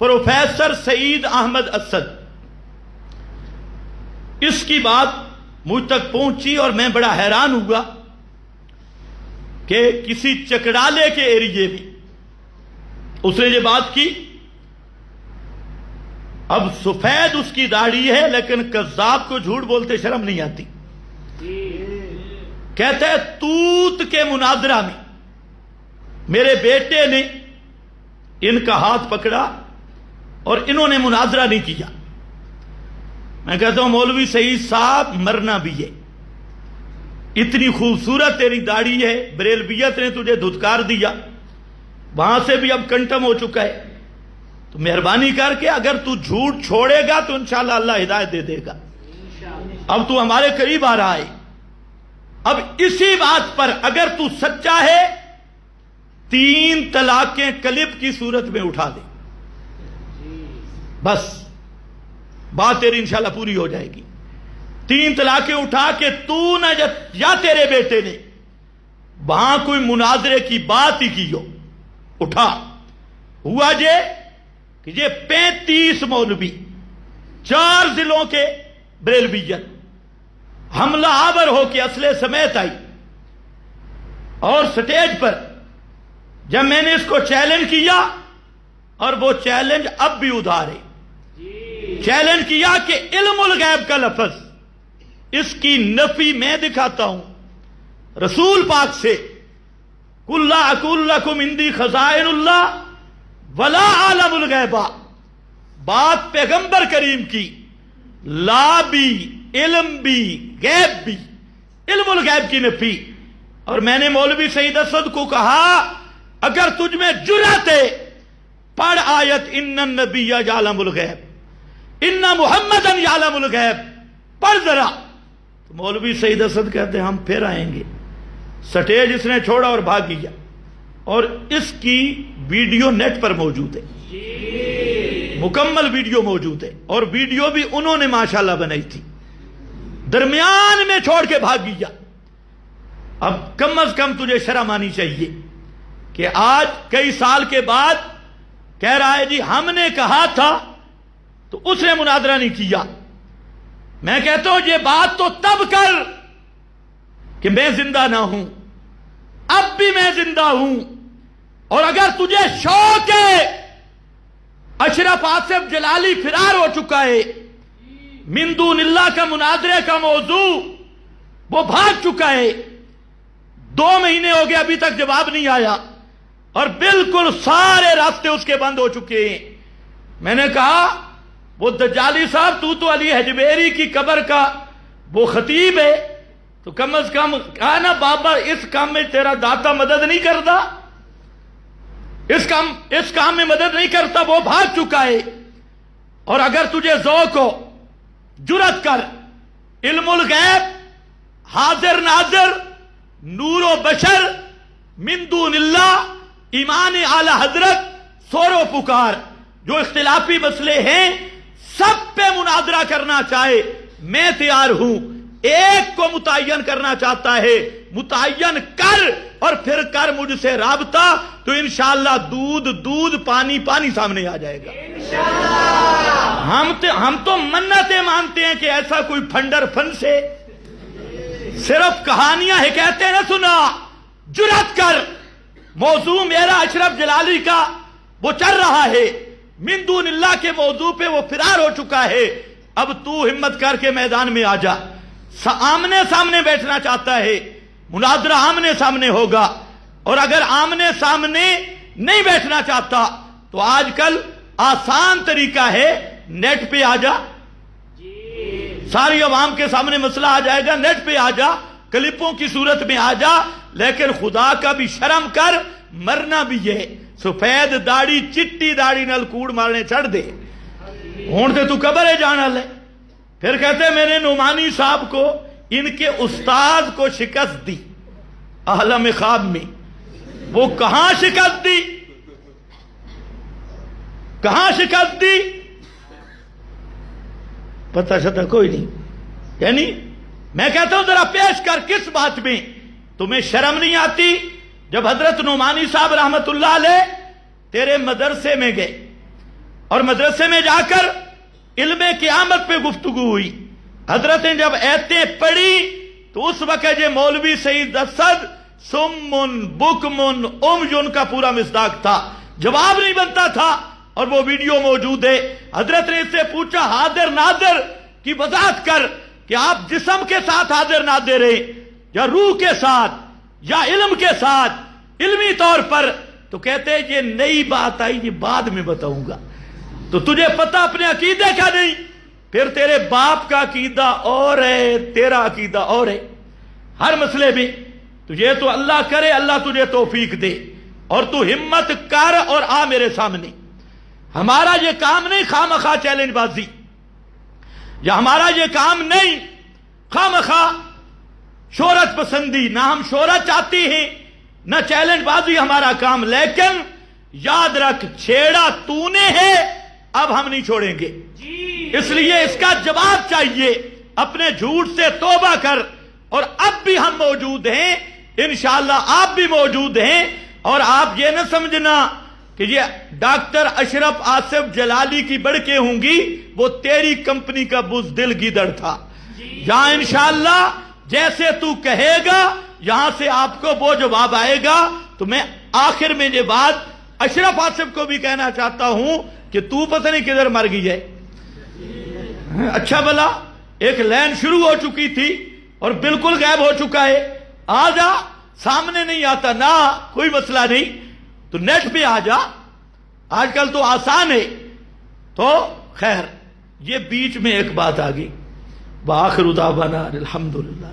Professor سعید احمد اسد، اس کی بات مجھ تک پہنچی اور میں بڑا حیران ہوا کہ کسی چکڑالے کے ایریے میں اس نے یہ بات کی. اب سفید اس کی داڑھی ہے لیکن کذاب کو جھوٹ بولتے شرم نہیں آتی. کہتا ہے توت کے مناظرہ میں میرے بیٹے نے ان کا ہاتھ پکڑا اور انہوں نے مناظرہ نہیں کیا. میں کہتا ہوں مولوی سعید صاحب مرنا بھی ہے، اتنی خوبصورت تیری داڑھی ہے، بریلویت نے تجھے دھتکار دیا، وہاں سے بھی اب کنٹم ہو چکا ہے، تو مہربانی کر کے اگر تو جھوٹ چھوڑے گا تو انشاءاللہ اللہ ہدایت دے دے گا. اب تو ہمارے قریب آ رہا ہے. اب اسی بات پر اگر تو سچا ہے 3 طلاقیں کلپ کی صورت میں اٹھا دے، بس بات تیری انشاءاللہ پوری ہو جائے گی. 3 طلاقیں اٹھا کے تو نہ یا تیرے بیٹے نے وہاں کوئی مناظرے کی بات ہی کی ہو، اٹھا. ہوا کہ یہ 35 مولوی 4 ضلعوں کے بریلویت حملہ آور ہو کے اسلحے سمیت آئی، اور سٹیج پر جب میں نے اس کو چیلنج کیا، اور وہ چیلنج اب بھی ادھار ہے، چیلنج کیا کہ علم الغیب کا لفظ اس کی نفی میں دکھاتا ہوں رسول پاک سے. قُلْ لَا أَقُولُ لَكُمْ عِنْدِي خَزَائِنُ اللَّهِ وَلَا أَعْلَمُ الْغَيْبَ، بات پیغمبر کریم کی، لا بھی علم بھی غیب بھی، علم الغیب کی نفی. اور میں نے مولوی سعید اسد کو کہا اگر تجھ میں جرأت ہے پڑھ آیت ان النبی یعلم الغیب ان محمدا یعلم الغیب، پڑھ ذرا. تو مولوی سعید اسد کہتے ہیں ہم پھر آئیں گے. سٹیج اس نے چھوڑا اور بھاگ گیا، اور اس کی ویڈیو نیٹ پر موجود ہے، مکمل ویڈیو موجود ہے، اور ویڈیو بھی انہوں نے ماشاءاللہ بنائی تھی. درمیان میں چھوڑ کے بھاگ گیا. اب کم از کم تجھے شرم آنی چاہیے کہ آج کئی سال کے بعد کہہ رہا ہے جی ہم نے کہا تھا تو اس نے مناظرہ نہیں کیا. میں کہتا ہوں یہ بات تو تب کر کہ میں زندہ نہ ہوں، اب بھی میں زندہ ہوں. اور اگر تجھے شوق ہے، اشرف آصف جلالی فرار ہو چکا ہے، من دون اللہ کا مناظرے کا موضوع وہ بھاگ چکا ہے، 2 مہینے ہو گئے ابھی تک جواب نہیں آیا، اور بالکل سارے راستے اس کے بند ہو چکے ہیں. میں نے کہا وہ دجالی صاحب تو علی حجویری کی قبر کا وہ خطیب ہے، تو کم از کم کہا نا بابا اس کام میں تیرا داتا مدد نہیں کرتا، اس کام میں مدد نہیں کرتا، وہ بھاگ چکا ہے. اور اگر تجھے ذوق ہو جرأت کر، علم الغیب، حاضر ناظر، نور و بشر، من دون اللہ، ایمان اعلی حضرت، سور و پکار، جو اختلافی مسئلے ہیں سب پہ مناظرہ کرنا چاہے میں تیار ہوں. ایک کو متعین کرنا چاہتا ہے متعین کر، اور پھر کر مجھ سے رابطہ، تو انشاءاللہ دودھ پانی سامنے آ جائے گا. ہم تو منتیں مانتے ہیں کہ ایسا کوئی پھنڈر فن سے صرف کہانیاں حکایتیں نہ سنا. جرأت کر، موضوع میرا اشرف جلالی کا وہ چل رہا ہے، من دون اللہ کے موضوع پہ وہ فرار ہو چکا ہے. اب تو ہمت کر کے میدان میں آ جا. آمنے سامنے بیٹھنا چاہتا ہے، مناظرہ آمنے سامنے ہوگا. اور اگر آمنے سامنے نہیں بیٹھنا چاہتا تو آج کل آسان طریقہ ہے، نیٹ پہ آ جا، ساری عوام کے سامنے مسئلہ آ جائے گا. نیٹ پہ آ جا، کلپوں کی صورت میں آ جا، لیکن خدا کا بھی شرم کر. مرنا بھی ہے، سفید داڑھی چٹی داڑھی نال کوڑ مارنے چڑھ دے، ہون تے تو قبر ہے جانا لے. پھر کہتے ہیں میں نے نعمانی صاحب کو ان کے استاد کو شکست دی عالم خواب میں. وہ کہاں شکست دی؟ کہاں شکست دی؟ پتہ شتہ کوئی نہیں. یعنی میں کہتا ہوں ذرا پیش کر کس بات میں تمہیں شرم نہیں آتی؟ جب حضرت نعمانی صاحب رحمت اللہ علیہ تیرے مدرسے میں گئے اور مدرسے میں جا کر علم قیامت پہ گفتگو ہوئی. حضرت نے جب ایتیں پڑھی تو اس وقت یہ مولوی سعید اسد سمن بکمن امجن کا پورا مصداق تھا، جواب نہیں بنتا تھا، اور وہ ویڈیو موجود ہے. حضرت نے اس سے پوچھا حاضر ناظر کی وضاحت کر کہ آپ جسم کے ساتھ حاضر ناظر ہیں یا روح کے ساتھ یا علم کے ساتھ علمی طور پر؟ تو کہتے ہیں یہ نئی بات آئی، یہ بعد میں بتاؤں گا. تو تجھے پتہ اپنے عقیدے کا نہیں، پھر تیرے باپ کا عقیدہ اور ہے، تیرا عقیدہ اور ہے ہر مسئلے میں. تو یہ تو اللہ کرے اللہ تجھے توفیق دے، اور تو ہمت کر اور آ میرے سامنے. ہمارا یہ کام نہیں خواہ چیلنج بازی، یا ہمارا یہ کام نہیں خواہ شہرت پسندی، نہ ہم شہرت چاہتی ہیں نہ چیلنج بازی ہمارا کام. لیکن یاد رکھ چھیڑا تو نے ہے، اب ہم نہیں چھوڑیں گے. اس لیے اس کا جواب چاہیے. اپنے جھوٹ سے توبہ کر. اور اب بھی ہم موجود ہیں، انشاءاللہ آپ بھی موجود ہیں. اور آپ یہ نہ سمجھنا کہ یہ ڈاکٹر اشرف آصف جلالی کی بڑکیں ہوں گی، وہ تیری کمپنی کا بزدل گیدڑ تھا. یہاں انشاءاللہ جیسے تو کہے گا یہاں سے آپ کو وہ جواب آئے گا. تو میں آخر میں یہ بات اشرف آصف کو بھی کہنا چاہتا ہوں کہ تو پتہ نہیں کدھر مر گئی ہے. اچھا بھلا ایک لائن شروع ہو چکی تھی اور بالکل غائب ہو چکا ہے. آ جا، سامنے نہیں آتا نا کوئی مسئلہ نہیں، تو نیٹ پہ آ جا، آج کل تو آسان ہے. تو خیر یہ بیچ میں ایک بات آ گئی. وآخر دعوانا الحمدللہ.